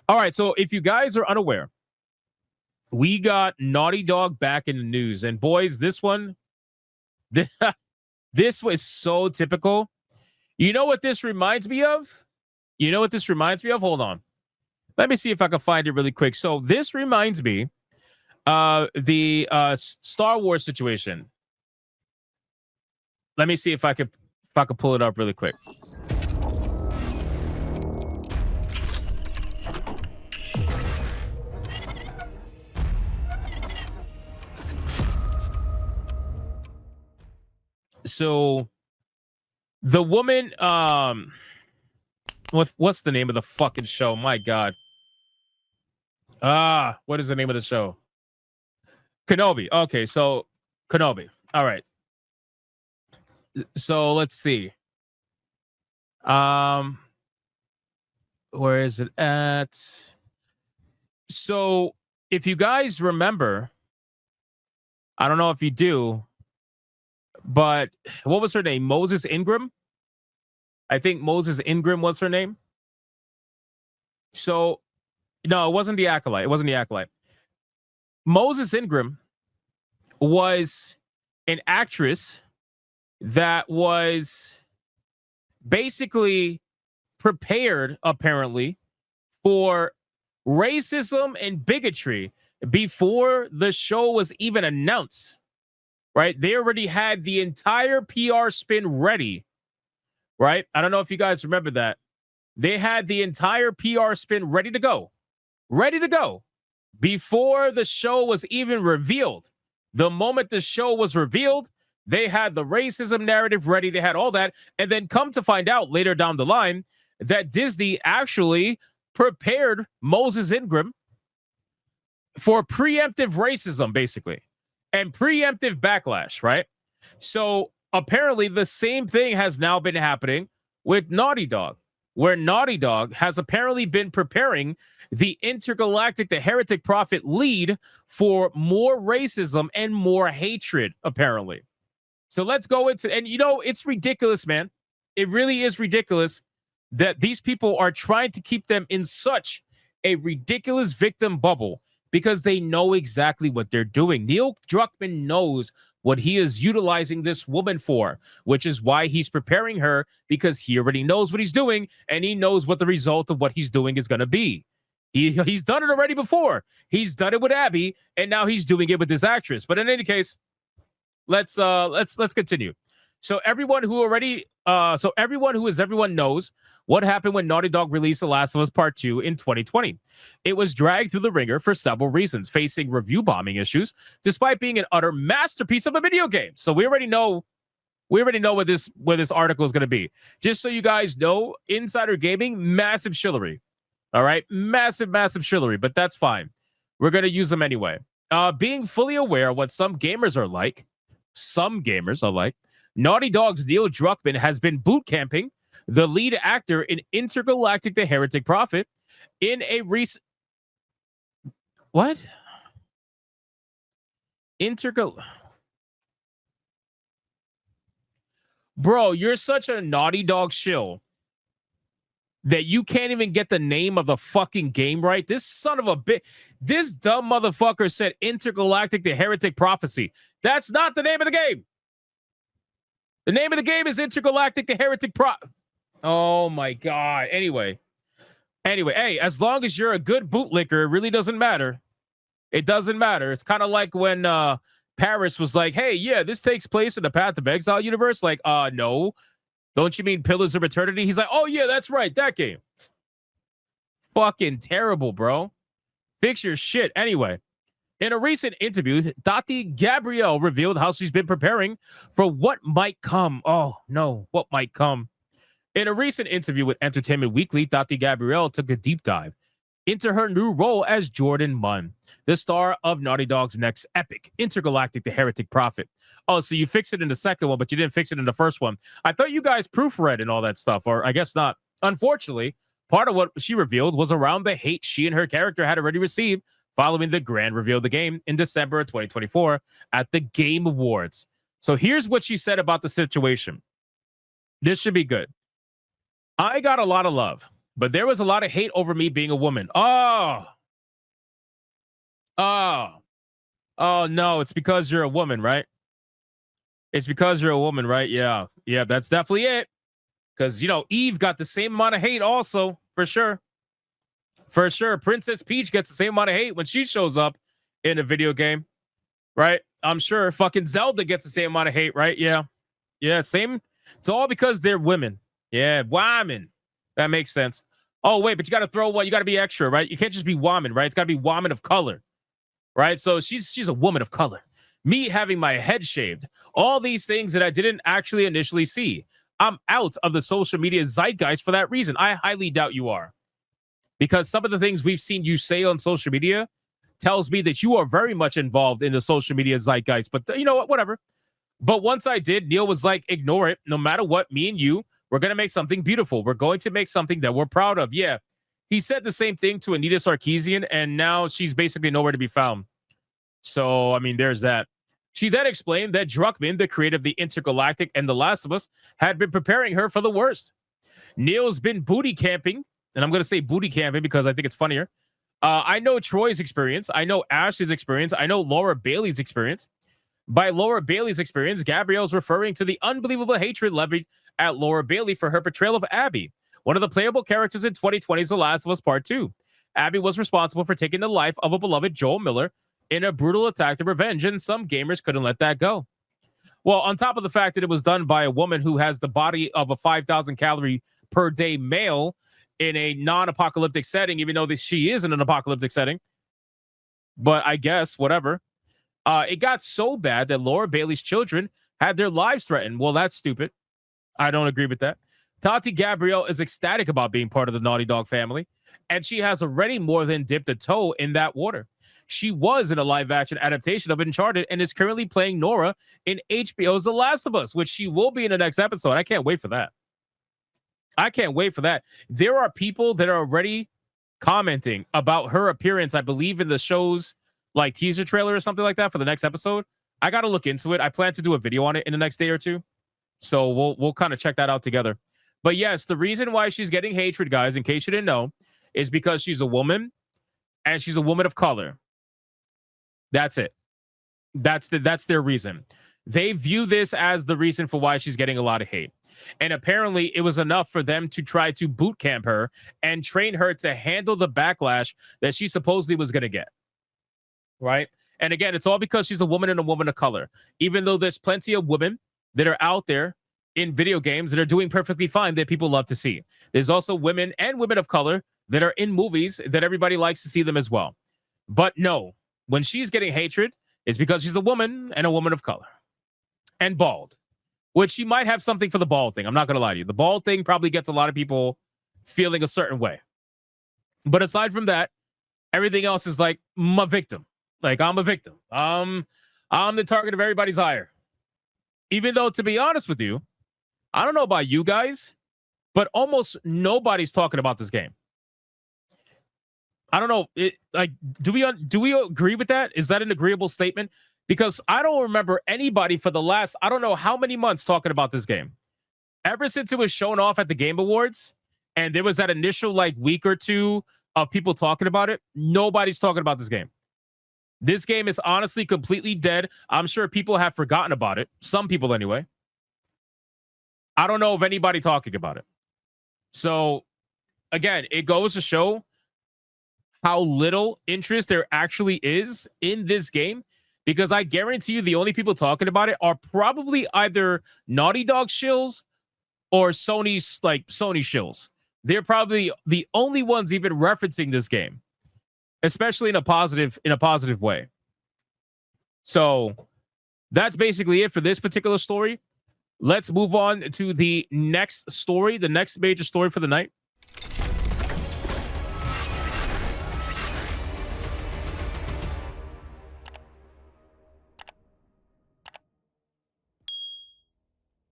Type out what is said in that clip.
All right, so if you guys are unaware, we got Naughty Dog back in the news. And boys, this one, this was so typical. You know what this reminds me of? You know what this reminds me of? Hold on. Let me see if I can find it really quick. So this reminds me the Star Wars situation. Let me see if I could pull it up really quick. So the woman, what's the name of the fucking show? My God. What is the name of the show? Kenobi. Okay, so Kenobi. All right. So let's see. Where is it at? So if you guys remember, I don't know if you do, but what was her name? Moses Ingram? I think Moses Ingram was her name. So, no, it wasn't the Acolyte. It wasn't the Acolyte. Moses Ingram was an actress that was basically prepared, apparently, for racism and bigotry before the show was even announced. Right? They already had the entire PR spin ready. Right? I don't know if you guys remember that. They had the entire PR spin ready to go. Ready to go. Before the show was even revealed. The moment the show was revealed, they had the racism narrative ready. They had all that. And then come to find out later down the line that Disney actually prepared Moses Ingram for preemptive racism, basically, and preemptive backlash, right? So apparently the same thing has now been happening with Naughty Dog, where Naughty Dog has apparently been preparing the intergalactic, the heretic prophet lead for more racism and more hatred, apparently. So let's go into, and you know, it's ridiculous, man. It really is ridiculous that these people are trying to keep them in such a ridiculous victim bubble because they know exactly what they're doing. Neil Druckmann knows what he is utilizing this woman for, which is why he's preparing her, because he already knows what he's doing and he knows what the result of what he's doing is going to be. He's done it already before. He's done it with Abby, and now he's doing it with this actress. But in any case, let's continue. So everyone who knows what happened when Naughty Dog released The Last of Us Part 2 in 2020. It was dragged through the ringer for several reasons, facing review bombing issues, despite being an utter masterpiece of a video game. So we already know where this article is going to be. Just so you guys know, Insider Gaming, massive shillery. All right, massive shillery, but that's fine. We're going to use them anyway. Being fully aware of what some gamers are like, Naughty Dog's Neil Druckmann has been boot camping the lead actor in Intergalactic: The Heretic Prophet in a recent... What? Bro, you're such a Naughty Dog shill that you can't even get the name of the fucking game right. This son of a bitch, this dumb motherfucker said Intergalactic: The Heretic Prophecy. That's not the name of the game. The name of the game is Intergalactic: The Heretic Oh my God. Anyway, hey, as long as you're a good bootlicker, it really doesn't matter. It doesn't matter. It's kind of like when Paris was like, hey, yeah, this takes place in the Path of Exile universe. Like, no. Don't you mean Pillars of Eternity? He's like, oh, yeah, that's right. That game. Fucking terrible, bro. Fix your shit. Anyway, in a recent interview, Tati Gabrielle revealed how she's been preparing for what might come. Oh, no, what might come. In a recent interview with Entertainment Weekly, Tati Gabrielle took a deep dive into her new role as Jordan Munn, the star of Naughty Dog's next epic, Intergalactic: The Heretic Prophet. Oh, so you fixed it in the second one, but you didn't fix it in the first one. I thought you guys proofread and all that stuff, or I guess not. Unfortunately, part of what she revealed was around the hate she and her character had already received following the grand reveal of the game in December of 2024 at the Game Awards. So here's what she said about the situation. This should be good. I got a lot of love, But there was a lot of hate over me being a woman. Oh no, it's because you're a woman, right? It's because you're a woman, right? Yeah, that's definitely it. Because Eve got the same amount of hate, also, for sure. For sure, Princess Peach gets the same amount of hate when she shows up in a video game, right? I'm sure fucking Zelda gets the same amount of hate, right? Yeah, same. It's all because they're women. Yeah, women. That makes sense. Oh wait, but you got to throw one. You got to be extra, right? You can't just be woman, right? It's got to be woman of color, right? So she's a woman of color. Me having my head shaved, all these things that I didn't actually initially see. I'm out of the social media zeitgeist for that reason. I highly doubt you are, because some of the things we've seen you say on social media tells me that you are very much involved in the social media zeitgeist. But you know what? Whatever. But once I did, Neil was like, ignore it. No matter what, me and you, we're going to make something beautiful. We're going to make something that we're proud of. Yeah. He said the same thing to Anita Sarkeesian, and now she's basically nowhere to be found. So, I mean, there's that. She then explained that Druckmann, the creator of the Intergalactic and The Last of Us, had been preparing her for the worst. Neil's been booty camping, and I'm going to say booty camping because I think it's funnier. I know Troy's experience. I know Ashley's experience. I know Laura Bailey's experience. By Laura Bailey's experience, Gabrielle's referring to the unbelievable hatred levied at Laura Bailey for her portrayal of Abby, one of the playable characters in 2020's The Last of Us Part 2. Abby was responsible for taking the life of a beloved Joel Miller in a brutal attack of revenge, and some gamers couldn't let that go. Well, on top of the fact that it was done by a woman who has the body of a 5,000 calorie per day male in a non-apocalyptic setting, even though she is in an apocalyptic setting. But I guess, whatever. It got so bad that Laura Bailey's children had their lives threatened. Well, that's stupid. I don't agree with that. Tati Gabrielle is ecstatic about being part of the Naughty Dog family, and she has already more than dipped a toe in that water. She was in a live-action adaptation of Uncharted and is currently playing Nora in HBO's The Last of Us, which she will be in the next episode. I can't wait for that. There are people that are already commenting about her appearance, I believe, in the show's like teaser trailer or something like that for the next episode. I got to look into it. I plan to do a video on it in the next day or two. So we'll kind of check that out together. But yes, the reason why she's getting hatred, guys, in case you didn't know, is because she's a woman and she's a woman of color. That's it. That's their reason. They view this as the reason for why she's getting a lot of hate. And apparently it was enough for them to try to boot camp her and train her to handle the backlash that she supposedly was going to get. Right? And again, it's all because she's a woman and a woman of color. Even though there's plenty of women that are out there in video games that are doing perfectly fine that people love to see. There's also women and women of color that are in movies that everybody likes to see them as well. But no, when she's getting hatred, it's because she's a woman and a woman of color. And bald. Which she might have something for the bald thing. I'm not going to lie to you. The bald thing probably gets a lot of people feeling a certain way. But aside from that, everything else is like, I'm a victim. Like, I'm a victim. I'm the target of everybody's ire. Even though, to be honest with you, I don't know about you guys, but almost nobody's talking about this game. I don't know. Do we agree with that? Is that an agreeable statement? Because I don't remember anybody for the last, I don't know how many months talking about this game. Ever since it was shown off at the Game Awards, and there was that initial like week or two of people talking about it, nobody's talking about this game. This game is honestly completely dead. I'm sure people have forgotten about it. Some people anyway. I don't know of anybody talking about it. So again, it goes to show how little interest there actually is in this game, because I guarantee you the only people talking about it are probably either Naughty Dog shills or Sony shills. They're probably the only ones even referencing this game, especially in a positive way. So that's basically it for this particular story. Let's move on to the next story, the next major story for the night.